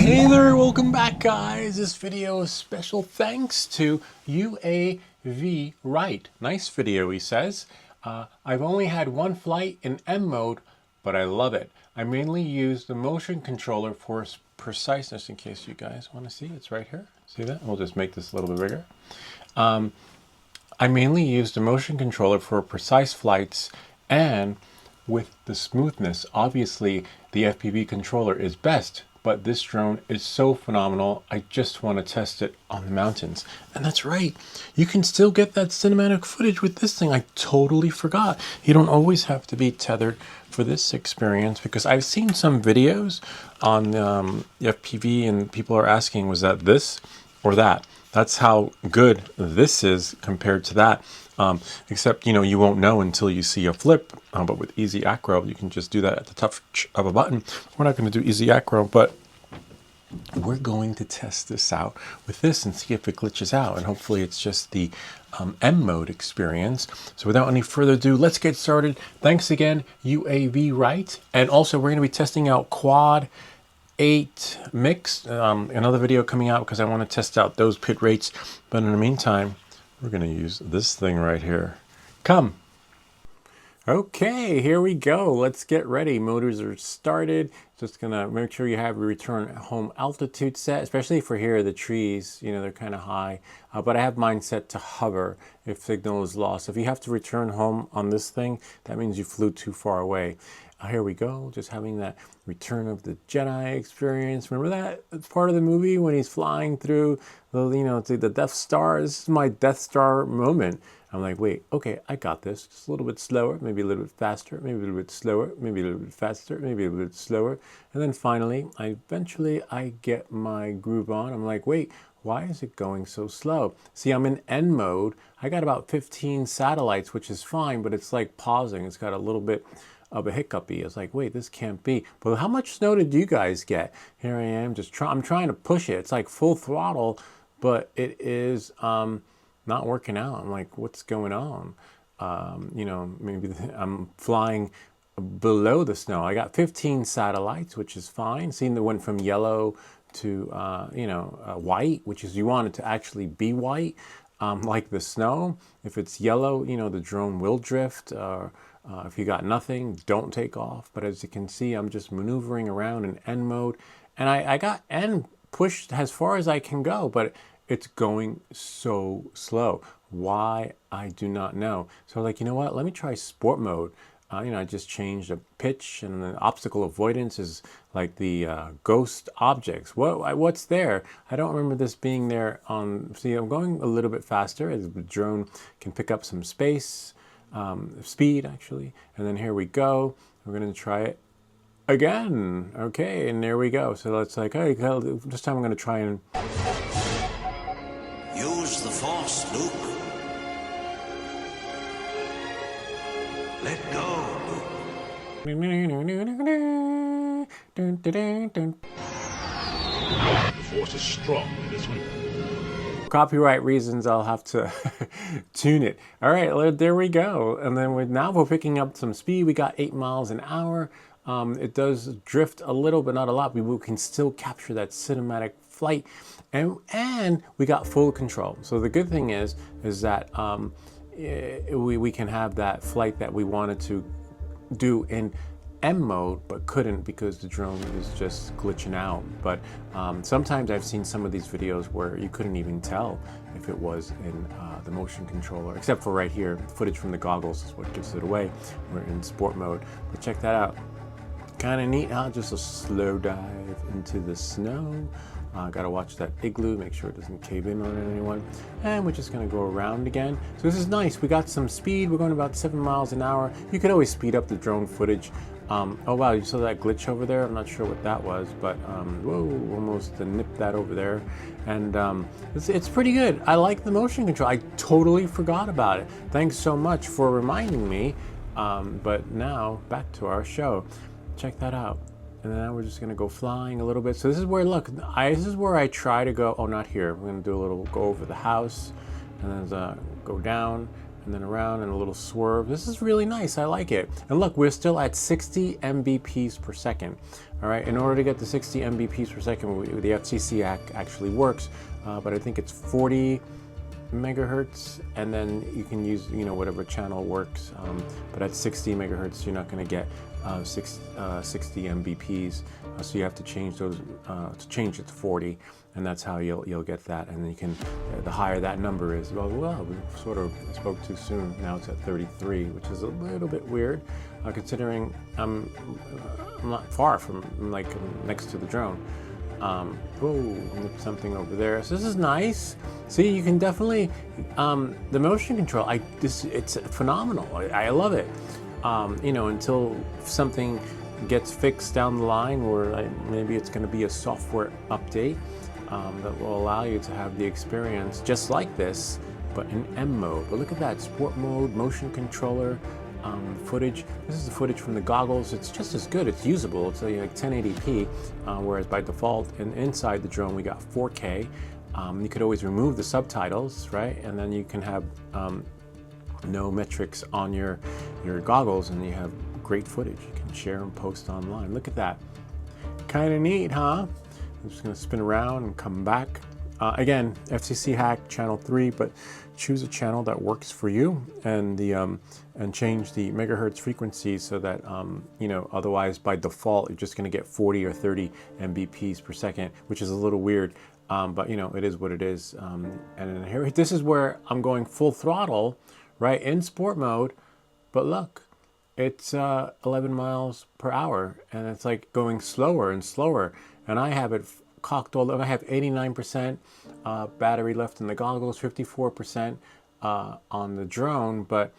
Hey there, welcome back guys. This video is special thanks to UAV Right. Nice video, he says. I've only had one flight in M mode, but I love it. I mainly use the motion controller for preciseness, in case you guys want to see. It's right here. See that? We'll just make this a little bit bigger. I mainly use the motion controller for precise flights and with the smoothness. Obviously, the FPV controller is best, but this drone is so phenomenal. I just want to test it on the mountains. And that's right. You can still get that cinematic footage with this thing. I totally forgot. You don't always have to be tethered for this experience, because I've seen some videos on FPV and people are asking, was that this or that? That's how good this is compared to that. Except, you won't know until you see a flip. But with Easy Acro, you can just do that at the touch of a button. We're not going to do Easy Acro, but we're going to test this out with this and see if it glitches out. And hopefully it's just the M mode experience. So without any further ado, let's get started. Thanks again, UAV Right. And also we're going to be testing out Quad 8 mix. Another video coming out because I want to test out those pit rates. But in the meantime, we're going to use this thing right here. Come. Okay, here we go. Let's get ready. Motors are started. Just going to make sure you have your return home altitude set, especially for here, the trees, they're kind of high. But I have mine set to hover if signal is lost. If you have to return home on this thing, that means you flew too far away. Here we go, just having that Return of the Jedi experience. Remember that part of the movie when he's flying through to the Death Star? This is my Death Star moment. I'm like, wait, okay, I got this. Just a little bit slower, maybe a little bit faster, maybe a little bit slower, maybe a little bit faster, maybe a little bit slower. And then finally, eventually I get my groove on. I'm like, wait, why is it going so slow? See, I'm in N mode. I got about 15 satellites, which is fine, but it's like pausing. It's got a little bit of a hiccupy. It's like, wait, this can't be. But how much snow did you guys get? Here I am, I'm trying to push it. It's like full throttle, but it is not working out. I'm like, what's going on? Maybe I'm flying below the snow. I got 15 satellites, which is fine. Seeing that went from yellow to white, which is you want it to actually be white, like the snow. If it's yellow, the drone will drift. If you got nothing, don't take off. But as you can see, I'm just maneuvering around in N mode. And I got N pushed as far as I can go, but it's going so slow. Why? I do not know. So like, you know what? Let me try sport mode. I just changed the pitch, and the obstacle avoidance is like the ghost objects. What's there? I don't remember this being there on. See, I'm going a little bit faster as the drone can pick up some space. Speed actually, and then here we go. We're going to try it again. Okay, and there we go. So let's hey, this time I'm going to try and use the Force, Luke. Let go, The Force is strong in this way. Copyright reasons, I'll have to tune it. All right, there we go. And then now we're picking up some speed. We got 8 miles an hour. It does drift a little, but not a lot. We can still capture that cinematic flight, and we got full control. So the good thing is that we can have that flight that we wanted to do in M mode, but couldn't because the drone is just glitching out. But sometimes I've seen some of these videos where you couldn't even tell if it was in the motion controller, except for right here. Footage from the goggles is what gives it away. We're in sport mode, but check that out. Kind of neat, huh? Just a slow dive into the snow. Gotta watch that igloo, make sure it doesn't cave in on anyone. And we're just gonna go around again. So this is nice. We got some speed. We're going about 7 miles an hour. You could always speed up the drone footage. Oh wow, you saw that glitch over there? I'm not sure what that was, but whoa, almost nipped that over there. And it's pretty good. I like the motion control. I totally forgot about it. Thanks so much for reminding me. But now back to our show. Check that out. And then now we're just gonna go flying a little bit. So this is where, look, this is where I try to go. Oh, not here. We're gonna do a little go over the house, and then go down, and then around and a little swerve. This is really nice. I like it. And look, we're still at 60 mbps per second. All right, in order to get the 60 mbps per second, the FCC actually works, but I think it's 40 megahertz, and then you can use, you know, whatever channel works, but at 60 megahertz you're not going to get 60 mbps, so you have to change those to change it to 40, and that's how you'll get that. And then you can, the higher that number is, well we sort of spoke too soon. Now it's at 33, which is a little bit weird, considering I'm not far from, like, next to the drone. Whoa, something over there. So this is nice. See, you can definitely, the motion control, it's phenomenal. I love it. You know, until something gets fixed down the line, or maybe it's going to be a software update that will allow you to have the experience just like this, but in M mode. But look at that, sport mode, motion controller. Footage. This is the footage from the goggles. It's just as good. It's usable. It's like 1080p, whereas by default and inside the drone we got 4K. You could always remove the subtitles, right? And then you can have no metrics on your goggles, and you have great footage. You can share and post online. Look at that. Kind of neat, huh? I'm just going to spin around and come back. Again, FCC hack channel 3, but choose a channel that works for you, and and change the megahertz frequency so that you know, otherwise by default you're just going to get 40 or 30 mbps per second, which is a little weird, but you know, it is what it is. And here, this is where I'm going full throttle, right, in sport mode, but look, it's 11 miles per hour, and it's like going slower and slower, and I have it cocked all over. I have 89% battery left in the goggles, 54% on the drone, but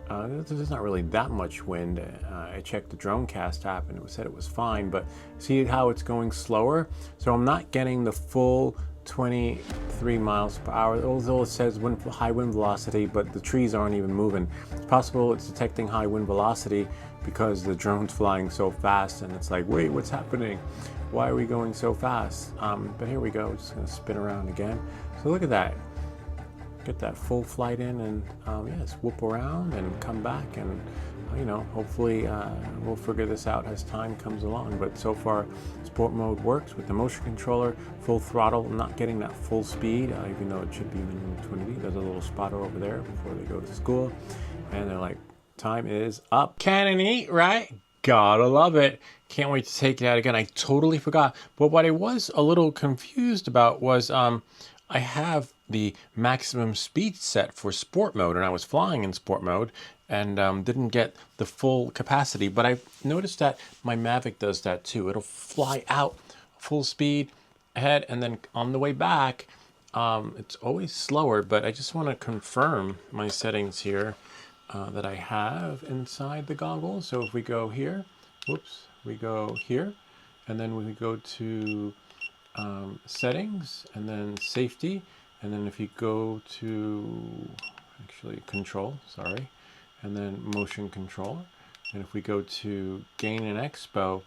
there's not really that much wind. I checked the Dronecast app and it said it was fine, but see how it's going slower? So I'm not getting the full 23 miles per hour, although it says high wind velocity, but the trees aren't even moving. It's possible it's detecting high wind velocity because the drone's flying so fast, and it's like, wait, what's happening? Why are we going so fast? But here we go. Just gonna spin around again. So look at that. Get that full flight in, and yeah, swoop around and come back, and you know, hopefully we'll figure this out as time comes along. But so far, sport mode works with the motion controller, full throttle. I'm not getting that full speed, even though it should be minimum 20. There's a little spotter over there before they go to school, and they're like, time is up. Can and eat, right? Gotta love it. Can't wait to take it out again. I totally forgot. But what I was a little confused about was I have the maximum speed set for sport mode, and I was flying in sport mode and didn't get the full capacity. But I noticed that my Mavic does that too. It'll fly out full speed ahead, and then on the way back, it's always slower. But I just want to confirm my settings here that I have inside the goggles. So if we go here, whoops, we go here, and then we go to settings, and then safety, and then if you go to actually control, sorry, and then motion control, and if we go to gain and expo,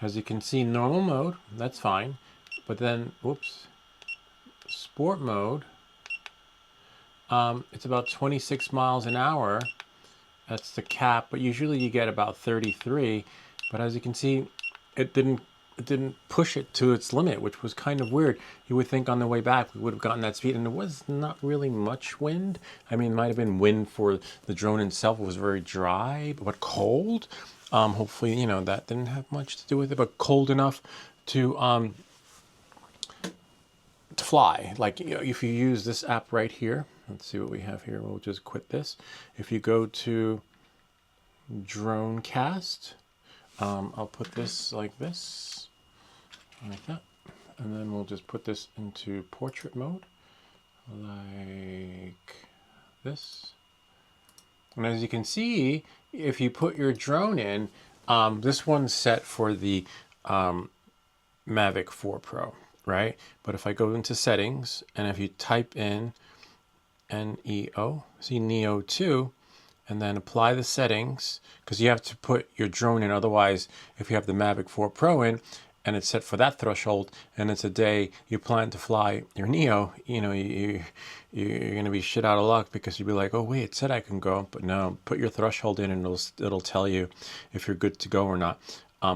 as you can see, normal mode, that's fine, but then whoops, sport mode, it's about 26 miles an hour. That's the cap, but usually you get about 33. But as you can see, it didn't push it to its limit, which was kind of weird. You would think on the way back we would have gotten that speed, and there was not really much wind. I mean, it might have been wind for the drone itself. It was very dry, but cold. Hopefully, you know, that didn't have much to do with it, but cold enough to fly. Like, you know, if you use this app right here, let's see what we have here. We'll just quit this. If you go to Dronecast, I'll put this like this, like that, and then we'll just put this into portrait mode, like this. And as you can see, if you put your drone in, this one's set for the Mavic 4 Pro, right? But if I go into settings, and if you type in Neo, see Neo 2, and then apply the settings, because you have to put your drone in. Otherwise, if you have the Mavic 4 Pro in, and it's set for that threshold, and it's a day you plan to fly your Neo, you're going to be shit out of luck, because you'll be like, oh wait, it said I can go. But no, put your threshold in and it'll tell you if you're good to go or not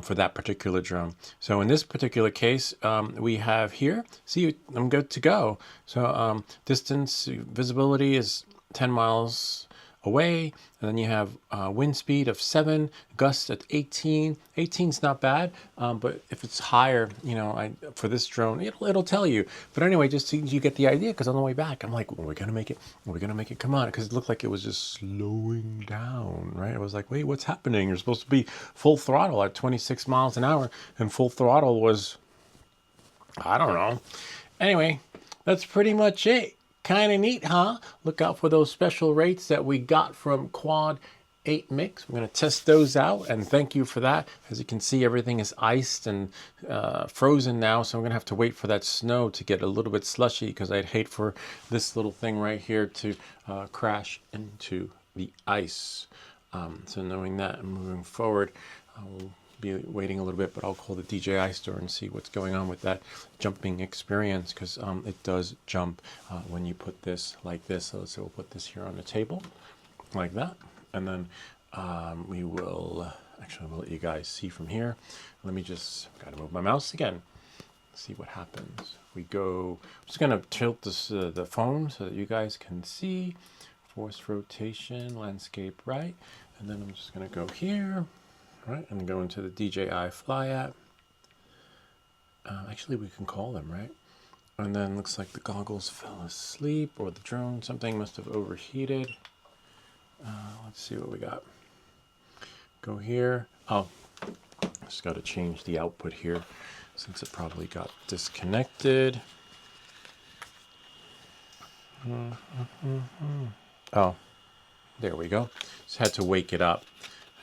for that particular drone. So in this particular case, we have here, see, I'm good to go. So distance, visibility is 10 miles away, and then you have wind speed of 7, gust at 18. 18's not bad, but if it's higher, for this drone, it'll tell you. But anyway, just so you get the idea, because on the way back, I'm like, well, we're gonna make it. We're gonna make it. Come on, because it looked like it was just slowing down, right? I was like, wait, what's happening? You're supposed to be full throttle at 26 miles an hour, and full throttle was, I don't know. Anyway, that's pretty much it. Kind of neat, huh? Look out for those special rates that we got from Quad 8 Mix. We're going to test those out, and thank you for that. As you can see, everything is iced and frozen now, so I'm going to have to wait for that snow to get a little bit slushy, because I'd hate for this little thing right here to crash into the ice. So knowing that and moving forward, we'll be waiting a little bit, but I'll call the DJI store and see what's going on with that jumping experience, because it does jump when you put this like this. So we'll put this here on the table like that, and then we will actually, we'll let you guys see from here. Let me just, gotta move my mouse again, see what happens. We go, I'm just gonna tilt this the phone so that you guys can see. Force rotation, landscape right, and then I'm just gonna go here. Right, and go into the DJI Fly app. Actually, we can call them, right? And then looks like the goggles fell asleep, or the drone, something must have overheated. Let's see what we got. Go here. Oh, just got to change the output here, since it probably got disconnected. Oh, there we go. Just had to wake it up.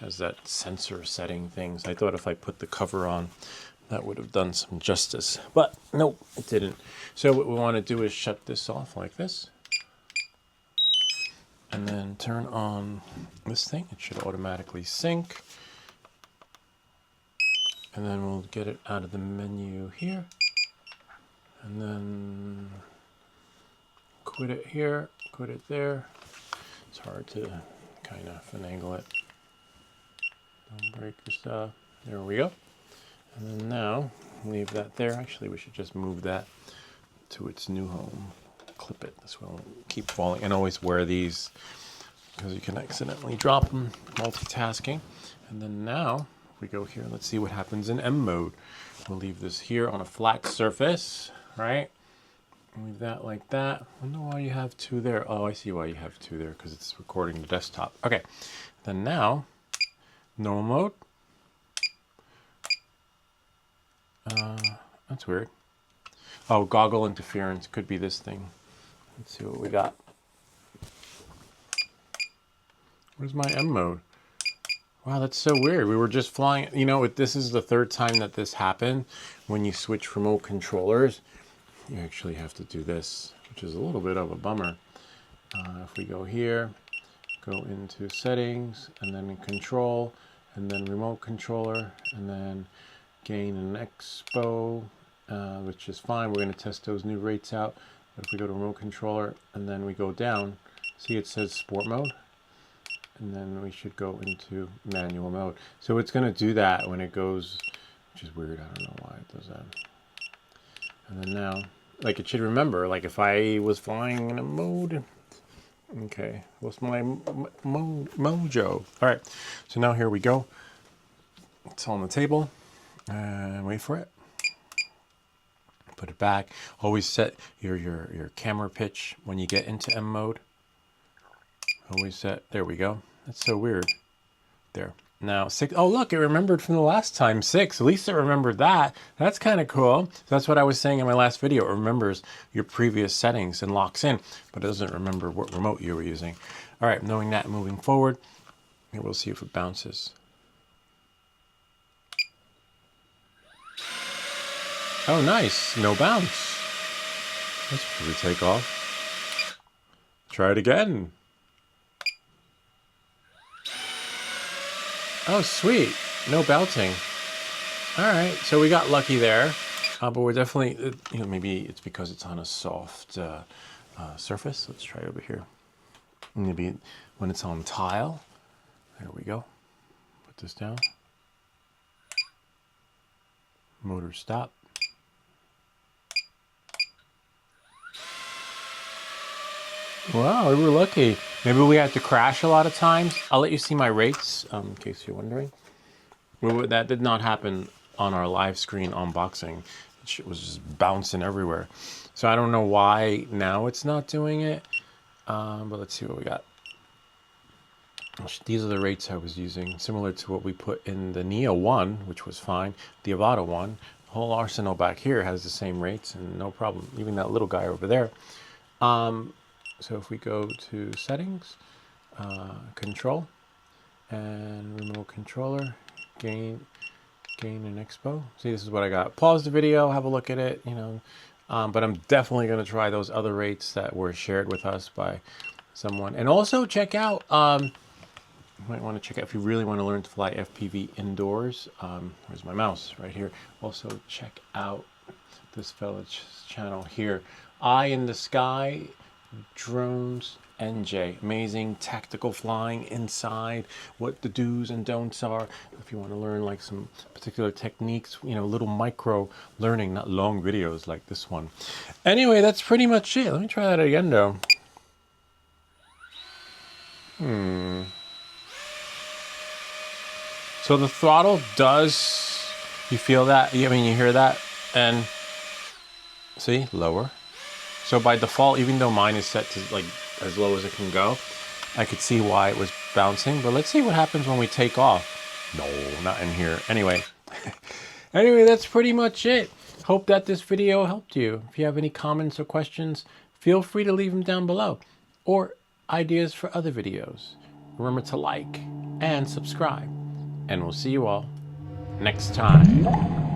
Has that sensor setting things. I thought if I put the cover on, that would have done some justice, but nope, it didn't. So what we want to do is shut this off like this, and then turn on this thing. It should automatically sync, and then we'll get it out of the menu here, and then quit it here, quit it there. It's hard to kind of finagle it. Don't break your stuff. There we go. And then now, leave that there. Actually, we should just move that to its new home. Clip it. This will keep falling. And always wear these, because you can accidentally drop them. Multitasking. And then now, we go here. Let's see what happens in M mode. We'll leave this here on a flat surface, right? Leave that like that. I wonder why you have two there. Oh, I see why you have two there, because it's recording the desktop. Okay. Then now, normal mode. That's weird. Oh, goggle interference. Could be this thing. Let's see what we got. Where's my M mode? Wow, that's so weird. We were just flying. You know, this is the third time that this happened. When you switch remote controllers, you actually have to do this, which is a little bit of a bummer. If we go here, go into settings, and then in control, and then remote controller, and then gain and expo, which is fine. We're going to test those new rates out. But if we go to remote controller, and then we go down, see it says sport mode, and then we should go into manual mode. So it's going to do that when it goes, which is weird. I don't know why it does that. And then now, like, it should remember, like, if I was flying in a mode. Okay, what's my mojo? All right, so now here we go. It's on the table, and wait for it. Put it back. Always set your camera pitch when you get into M mode. Always set. There we go. That's so weird. There. Now 6. Oh, look, it remembered from the last time 6. At least it remembered that. That's kind of cool. So that's what I was saying in my last video. It remembers your previous settings and locks in, but it doesn't remember what remote you were using. All right, knowing that, moving forward, here we'll see if it bounces. Oh, nice. No bounce. That's pretty take off. Try it again. Oh, sweet. No bouncing. All right, so we got lucky there, but we're definitely, maybe it's because it's on a soft surface. Let's try over here. Maybe when it's on tile. There we go. Put this down. Motor stop. Wow, we were lucky. Maybe we had to crash a lot of times. I'll let you see my rates, in case you're wondering. That did not happen on our live screen unboxing. It was just bouncing everywhere. So I don't know why now it's not doing it. But let's see what we got. These are the rates I was using, similar to what we put in the Neo 1, which was fine. The Avata 1. The whole arsenal back here has the same rates and no problem. Even that little guy over there. So if we go to settings, control, and remote controller, gain and expo. See, this is what I got. Pause the video, have a look at it, but I'm definitely going to try those other rates that were shared with us by someone. And also check out, you might want to check out if you really want to learn to fly FPV indoors. Where's my mouse? Right here. Also check out this fella's channel here. Eye in the Sky Drones NJ. Amazing tactical flying inside, what the do's and don'ts are. If you want to learn like some particular techniques, little micro learning, not long videos like this one. Anyway, that's pretty much it. Let me try that again though. So the throttle does, you feel that? I mean, you hear that? And see, lower. So by default, even though mine is set to like as low as it can go, I could see why it was bouncing. But let's see what happens when we take off. No, not in here. Anyway, that's pretty much it. Hope that this video helped you. If you have any comments or questions, feel free to leave them down below. Or ideas for other videos. Remember to like and subscribe. And we'll see you all next time.